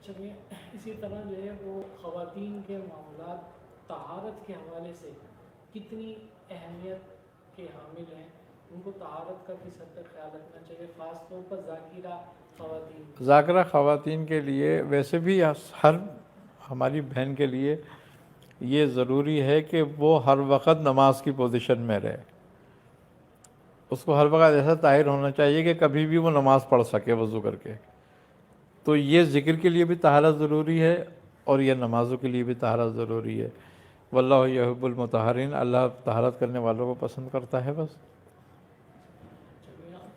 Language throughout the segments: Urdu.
چلیے اسی طرح جو ہے وہ خواتین کے معاملات طہارت کے حوالے سے کتنی اہمیت کے حامل ہیں، ان کو طہارت کا کس حد تک خیال رکھنا چاہیے، خاص طور پر ذاکرہ خواتین؟ ذاکرہ خواتین کے لیے ویسے بھی ہر ہماری بہن کے لیے یہ ضروری ہے کہ وہ ہر وقت نماز کی پوزیشن میں رہے. اس کو ہر وقت ایسا طاہر ہونا چاہیے کہ کبھی بھی وہ نماز پڑھ سکے وضو کر کے. تو یہ ذکر کے لیے بھی طہارت ضروری ہے اور یہ نمازوں کے لیے بھی طہارت ضروری ہے. واللہ یحب المطہرین، اللہ طہارت کرنے والوں کو پسند کرتا ہے. بس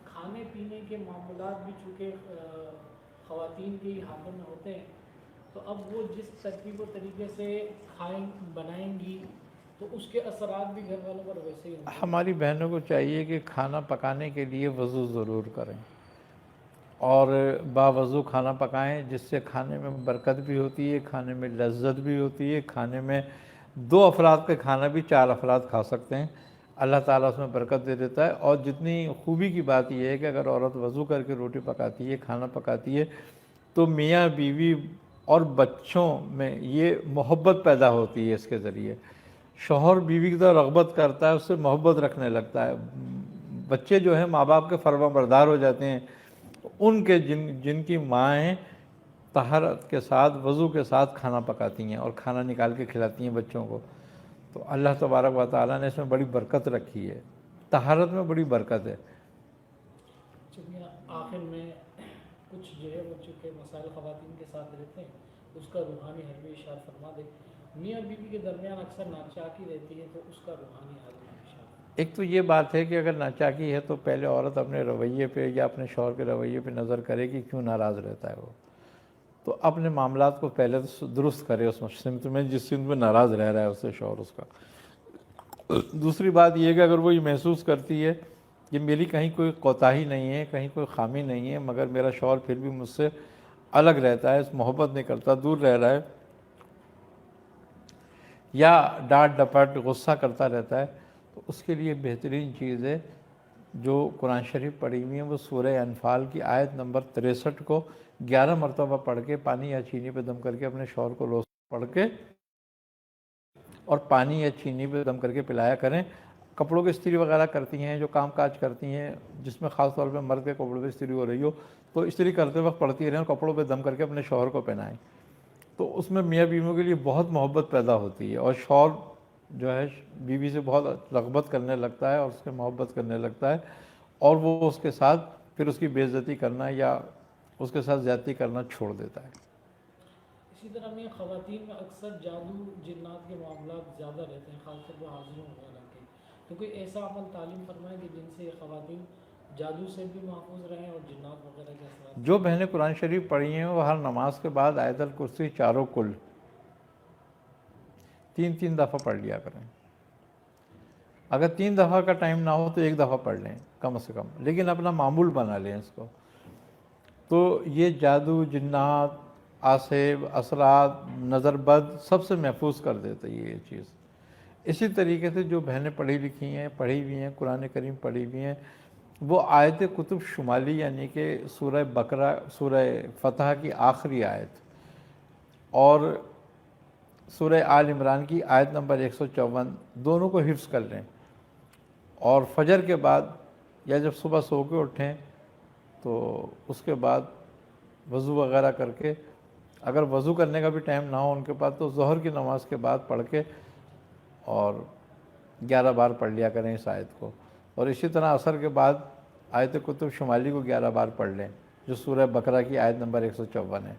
کھانے پینے کے معاملات بھی چونکہ خواتین کے ہی ہاتھوں میں ہوتے ہیں، تو اب وہ جس ترتیب و طریقے سے بنائیں گی تو اس کے اثرات بھی گھر والوں پر ویسے ہی ہوں گے. ہماری بہنوں کو چاہیے کہ کھانا پکانے کے لیے وضو ضرور کریں اور باوضو کھانا پکائیں، جس سے کھانے میں برکت بھی ہوتی ہے، کھانے میں لذت بھی ہوتی ہے. کھانے میں 2 افراد کا کھانا بھی 4 افراد کھا سکتے ہیں. اللہ تعالیٰ اس میں برکت دے دیتا ہے. اور جتنی خوبی کی بات یہ ہے کہ اگر عورت وضو کر کے روٹی پکاتی ہے، کھانا پکاتی ہے، تو میاں بیوی اور بچوں میں یہ محبت پیدا ہوتی ہے. اس کے ذریعے شوہر بیوی کی طرف رغبت کرتا ہے، اس سے محبت رکھنے لگتا ہے. بچے جو ہیں ماں باپ کے فرما بردار ہو جاتے ہیں. ان کے جن کی مائیں طہارت کے ساتھ وضو کے ساتھ کھانا پکاتی ہیں اور کھانا نکال کے کھلاتی ہیں بچوں کو، تو اللہ تبارک و تعالیٰ نے اس میں بڑی برکت رکھی ہے. طہارت میں بڑی برکت ہے. چلیے آخر میں کچھ جو ہے وہ چونکہ مسائل خواتین کے ساتھ رہتے ہیں، اس کا روحانی حل بھی ارشاد فرما دے. میاں بیوی کے درمیان اکثر ناچاکی رہتی ہے، تو اس کا روحانی حل بھی ارشاد فرما دے. ایک تو یہ بات ہے کہ اگر ناچاکی ہے تو پہلے عورت اپنے رویے پہ یا اپنے شوہر کے رویے پہ نظر کرے کہ کیوں ناراض رہتا ہے وہ، تو اپنے معاملات کو پہلے درست کرے اس سمت میں جس سمت میں ناراض رہ رہا ہے اس سے شوہر اس کا. دوسری بات یہ ہے کہ اگر وہ یہ محسوس کرتی ہے کہ میری کہیں کوئی کوتاہی نہیں ہے، کہیں کوئی خامی نہیں ہے، مگر میرا شوہر پھر بھی مجھ سے الگ رہتا ہے، محبت نہیں کرتا، دور رہ رہا ہے، یا ڈانٹ ڈپٹ غصہ کرتا رہتا ہے، تو اس کے لیے بہترین چیز ہے جو قرآن شریف پڑھی ہوئی ہے، وہ سورہ انفال کی آیت نمبر 63 کو 11 مرتبہ پڑھ کے پانی یا چینی پہ دم کر کے اپنے شوہر کو روز پڑھ کے اور پانی یا چینی پہ دم کر کے پلایا کریں. کپڑوں کی استری وغیرہ کرتی ہیں، جو کام کاج کرتی ہیں جس میں خاص طور پہ مرد کے کپڑوں پہ استری ہو رہی ہو، تو استری کرتے وقت پڑتی رہیں اور کپڑوں پہ دم کر کے اپنے شوہر کو پہنائیں. تو اس میں میاں بیویوں کے لیے بہت محبت پیدا ہوتی ہے اور شوہر جو ہے بیوی سے بہت رغبت کرنے لگتا ہے اور اس سے محبت کرنے لگتا ہے، اور وہ اس کے ساتھ پھر اس کی بے عزتی کرنا یا اس کے ساتھ زیادتی کرنا چھوڑ دیتا ہے. اسی طرح میں خواتین میں اکثر جادو جنات کے معاملات زیادہ رہتے ہیں، خاص طور پر حاضروں وغیرہ کے. تو کوئی ایسا عمل تعلیم فرمائے کہ جن سے خواتین جادو سے بھی محفوظ رہیں اور جنات وغیرہ کے اثرات جو بہنیں قرآن شریف پڑھی ہیں وہ ہر نماز کے بعد آیت الکرسی چاروں کل 3 دفعہ پڑھ لیا کریں. اگر 3 دفعہ کا ٹائم نہ ہو تو 1 دفعہ پڑھ لیں کم سے کم، لیکن اپنا معمول بنا لیں اس کو. تو یہ جادو جنات آصب اثرات نظر بد سب سے محفوظ کر دیتا ہے یہ چیز. اسی طریقے سے جو بہنیں پڑھی لکھی ہیں، پڑھی ہوئی ہیں، قرآن کریم پڑھی ہوئی ہیں، وہ آیت کتب شمالی یعنی کہ سورہ بقرہ، سورہ فتح کی آخری آیت اور سورہ آل عمران کی آیت نمبر 154 دونوں کو حفظ کر لیں، اور فجر کے بعد یا جب صبح سو کے اٹھیں تو اس کے بعد وضو وغیرہ کر کے، اگر وضو کرنے کا بھی ٹائم نہ ہو ان کے پاس تو ظہر کی نماز کے بعد پڑھ کے اور 11 بار پڑھ لیا کریں اس آیت کو. اور اسی طرح عصر کے بعد آیت کتب شمالی کو 11 بار پڑھ لیں جو سورہ بقرہ کی آیت نمبر 154 ہے.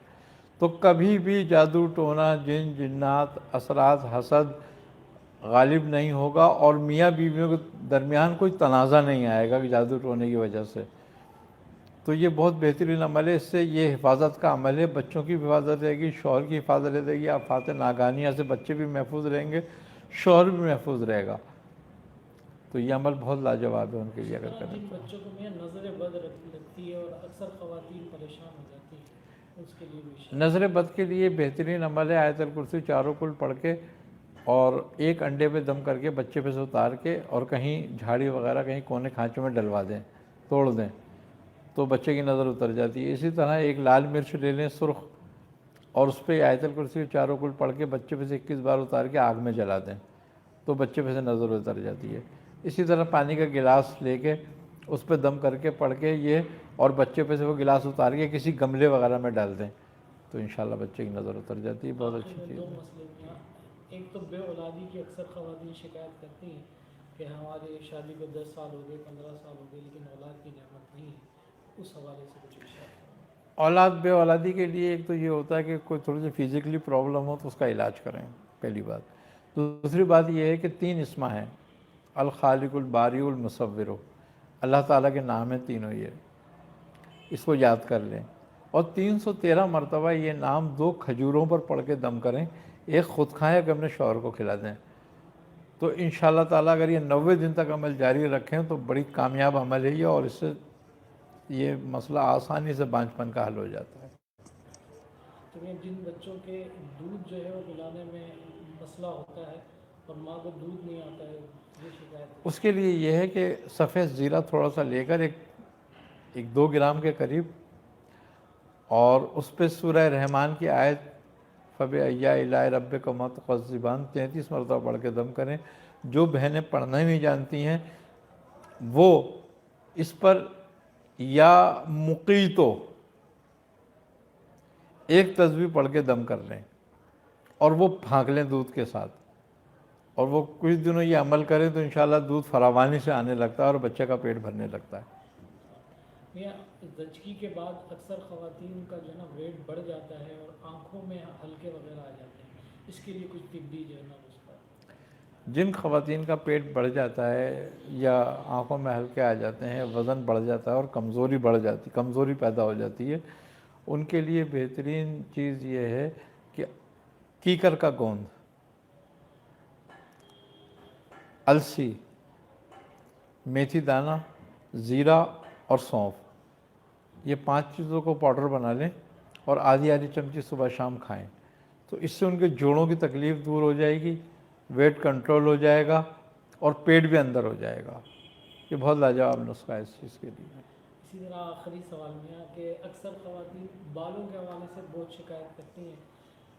تو کبھی بھی جادو ٹونا جن جنات اثرات حسد غالب نہیں ہوگا، اور میاں بیویوں کے درمیان کوئی تنازع نہیں آئے گا کہ جادو ٹونے کی وجہ سے. تو یہ بہت بہترین عمل ہے. اس سے یہ حفاظت کا عمل ہے، بچوں کی حفاظت رہے گی، شوہر کی حفاظت رہے گی، آفات ناگہانیہ سے بچے بھی محفوظ رہیں گے، شوہر بھی محفوظ رہے گا. تو یہ عمل بہت لاجواب ہے ان کے لیے اگر کریں جن تو. بچوں کو میں نظر بد لگتی ہے اور اکثر خواتین پریشان ہو جاتی ہیں، اس کے لیے بھی نظر بد کے لیے بہترین عمل ہے آیت الکرسی چاروں کل پڑھ کے اور ایک انڈے پہ دم کر کے بچے پہ سے اتار کے اور کہیں جھاڑی وغیرہ کہیں کونے کھانچوں میں ڈلوا دیں، توڑ دیں، تو بچے کی نظر اتر جاتی ہے. اسی طرح ایک لال مرچ لے لیں سرخ، اور اس پہ آیت الکرسی چاروں کل پڑھ کے بچے پہ سے 21 بار اتار کے آگ میں جلا دیں تو بچے پہ سے نظر اتر جاتی ہے۔ اسی طرح پانی کا گلاس لے کے اس پہ دم کر کے پڑھ کے یہ اور بچے پہ سے وہ گلاس اتار کے کسی گملے وغیرہ میں ڈال دیں تو انشاءاللہ بچے کی نظر اتر جاتی ہے۔ بہت اچھی چیز دو ہے۔ مسئلے میاں، ایک تو بے اولادی کی اکثر خواتین شکایت کرتی ہیں کہ ہماری شادی کو 10 سال ہو گئے، 15 سال ہو گئے، لیکن اولاد کی نعمت نہیں ہے، اس حوالے سے کچھ ارشاد فرمائیں۔ اولاد بے اولادی کے لیے ایک تو یہ ہوتا ہے کہ کوئی تھوڑی سی فزیکلی پرابلم ہو تو اس کا علاج کریں، پہلی بات۔ دوسری بات یہ ہے کہ 3 اسما ہیں، الخالق، الباری، المصور۔ اللہ تعالیٰ کے نام ہیں تینوں، یہ اس کو یاد کر لیں، اور 313 مرتبہ یہ نام 2 کھجوروں پر پڑھ کے دم کریں، ایک خود کھائیں کہ اپنے شوہر کو کھلا دیں، تو انشاءاللہ تعالیٰ اگر یہ 90 دن تک عمل جاری رکھیں تو بڑی کامیاب عمل ہے یہ، اور اس سے یہ مسئلہ آسانی سے بانجپن کا حل ہو جاتا ہے۔ تو یہ جن بچوں کے دودھ جو ہے وہ پلانے میں مسئلہ ہوتا ہے اور ماں کو دودھ نہیں آتا ہے، یہ شکایت اس کے لیے یہ ہے کہ سفید زیرہ تھوڑا سا لے کر ایک 2 گرام کے قریب، اور اس پہ سورہ رحمان کی آیت فَبِأَيِّ آلَاءِ رَبِّكُمَا تُكَذِّبَانِ 33 مرتبہ پڑھ کے دم کریں۔ جو بہنیں پڑھنا ہی نہیں جانتی ہیں وہ اس پر یا مقیتو ایک تسبیح پڑھ کے دم کر لیں اور وہ پھانک لیں دودھ کے ساتھ، اور وہ کچھ دنوں یہ عمل کریں تو انشاءاللہ دودھ فراوانی سے آنے لگتا ہے اور بچے کا پیٹ بھرنے لگتا ہے۔ یا زچگی کے بعد اکثر خواتین کا جو ہے نا ویٹ بڑھ جاتا ہے اور آنکھوں میں ہلکے وغیرہ آ جاتے ہیں، اس کے لیے کچھ طبی جو ہے نا اس کا؟ جن خواتین کا پیٹ بڑھ جاتا ہے یا آنکھوں میں ہلکے آ جاتے ہیں، وزن بڑھ جاتا ہے اور کمزوری بڑھ جاتی، کمزوری پیدا ہو جاتی ہے، ان کے لیے بہترین چیز یہ ہے کہ کیکر کا گوند، السی، میتھی دانہ، زیرہ اور سونف، یہ 5 چیزوں کو پاؤڈر بنا لیں اور آدھی چمچی صبح شام کھائیں تو اس سے ان کے جوڑوں کی تکلیف دور ہو جائے گی، ویٹ کنٹرول ہو جائے گا اور پیٹ بھی اندر ہو جائے گا۔ یہ بہت لاجواب نسخہ ہے اس چیز کے لیے۔ اسی طرح آخری سوال میں کہ اکثر خواتین بالوں کے حوالے سے بہت شکایت کرتی ہیں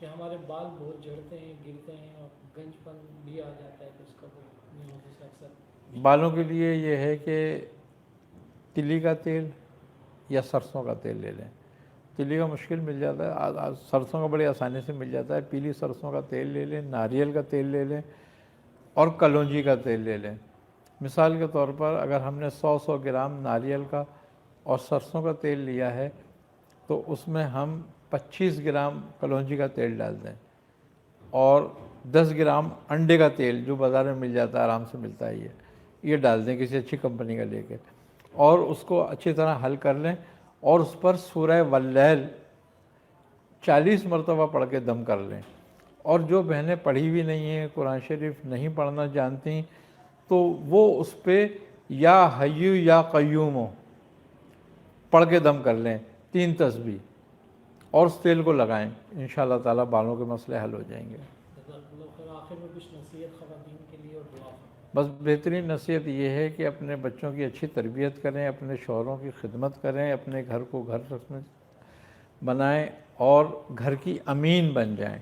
کہ ہمارے بال بہت جھڑتے ہیں، گرتے ہیں اور گنج پن بھی آ جاتا ہے، تو اس کا کوئی نہیں ہوتا اکثر؟ بالوں کے لیے یہ ہے کہ تلی کا تیل یا سرسوں کا تیل لے لیں۔ تلی کا مشکل مل جاتا ہے، سرسوں کا بڑی آسانی سے مل جاتا ہے، پیلی سرسوں کا تیل لے لیں، ناریل کا تیل لے لیں اور کلونجی کا تیل لے لیں۔ مثال کے طور پر اگر ہم نے 100 گرام ناریل کا اور سرسوں کا تیل لیا ہے تو اس میں ہم 25 گرام کلونجی کا تیل ڈال دیں اور 10 گرام انڈے کا تیل جو بازار میں مل جاتا ہے، آرام سے ملتا ہے، یہ ڈال دیں کسی اچھی کمپنی کا لے کے، اور اس کو اچھی طرح حل کر لیں اور اس پر سورہ واللیل 40 مرتبہ پڑھ کے دم کر لیں۔ اور جو بہنیں پڑھی بھی نہیں ہیں، قرآن شریف نہیں پڑھنا جانتی، تو وہ اس پہ یا حیو یا قیوم پڑھ کے دم کر لیں 3 تسبیح اور اس تیل کو لگائیں، انشاءاللہ تعالیٰ بالوں کے مسئلے حل ہو جائیں گے۔ آخر میں کچھ نصیحت خواتین کے لیے اور دعا؟ بس بہترین نصیحت یہ ہے کہ اپنے بچوں کی اچھی تربیت کریں، اپنے شوہروں کی خدمت کریں، اپنے گھر کو گھر رسم بنائیں اور گھر کی امین بن جائیں۔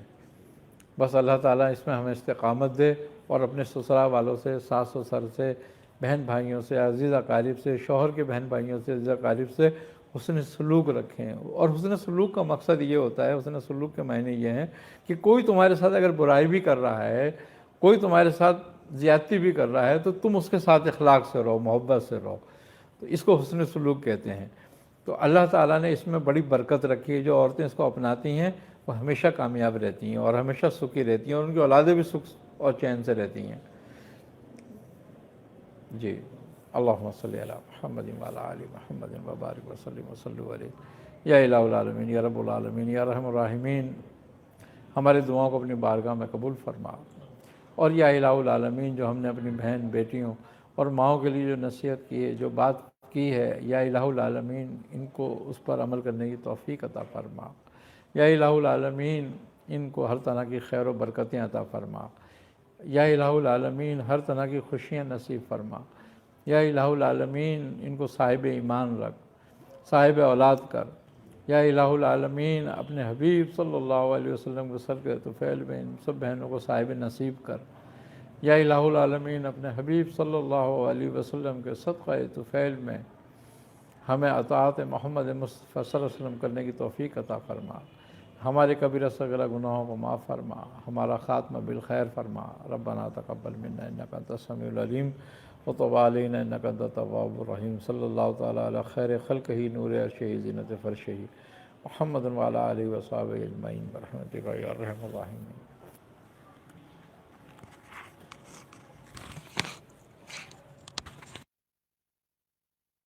بس اللہ تعالیٰ اس میں ہمیں استقامت دے، اور اپنے سسرال والوں سے، ساس و سر سے، بہن بھائیوں سے، عزیز اقارب سے، شوہر کے بہن بھائیوں سے، عزیز اقارب سے حسن سلوک رکھیں۔ اور حسن سلوک کا مقصد یہ ہوتا ہے، حسن سلوک کے معنی یہ ہیں کہ کوئی تمہارے ساتھ اگر برائی بھی کر رہا ہے، کوئی تمہارے ساتھ زیادتی بھی کر رہا ہے، تو تم اس کے ساتھ اخلاق سے رہو، محبت سے رہو، تو اس کو حسن سلوک کہتے ہیں۔ تو اللہ تعالیٰ نے اس میں بڑی برکت رکھی ہے، جو عورتیں اس کو اپناتی ہیں وہ ہمیشہ کامیاب رہتی ہیں اور ہمیشہ سکھی رہتی ہیں، اور ان کی اولادیں بھی سکھ اور چین سے رہتی ہیں۔ جی، اللہم صلی علی محمد وعلی آل محمد وبارک وسلم وصلوا علیہ یا الہ العالمین یا رب العالمین یا رحم الراحمین۔ ہماری دعاؤں کو اپنی بارگاہ میں قبول فرما، اور یا الہ العالمین جو ہم نے اپنی بہن بیٹیوں اور ماؤں کے لیے جو نصیحت کی ہے، جو بات کی ہے، یا الہ العالمین ان کو اس پر عمل کرنے کی توفیق عطا فرما۔ یا الہ العالمین ان کو ہر طرح کی خیر و برکتیں عطا فرما۔ یا الہ العالمین ہر طرح کی خوشیاں نصیب فرما۔ یا الہ العالمین ان کو صاحب ایمان رکھ، صاحب اولاد کر۔ یا الہ العالمین اپنے حبیب صلی اللہ علیہ وسلم کو صدقہ طفیل میں ان سب بہنوں کو صاحب نصیب کر۔ یا الہ العالمین اپنے حبیب صلی اللہ علیہ وسلم کے صدقہ طفیل میں ہمیں اطاعت محمد مصطفیٰ صلی اللہ علیہ وسلم کرنے کی توفیق عطا فرما، ہمارے کبیرہ صغیرہ گناہوں کو معاف فرما، ہمارا خاتمہ بالخیر فرما۔ ربنا تقبل منا انک انت السمیع العلیم وتب علینا انک انت التواب الرحیم۔ صلی اللہ تعالیٰ علی خیر خلقہ نور عرشہ زینت فرشہ محمد وعلی آلہ وصحبہ اجمعین برحمتک یا ارحم الراحمین۔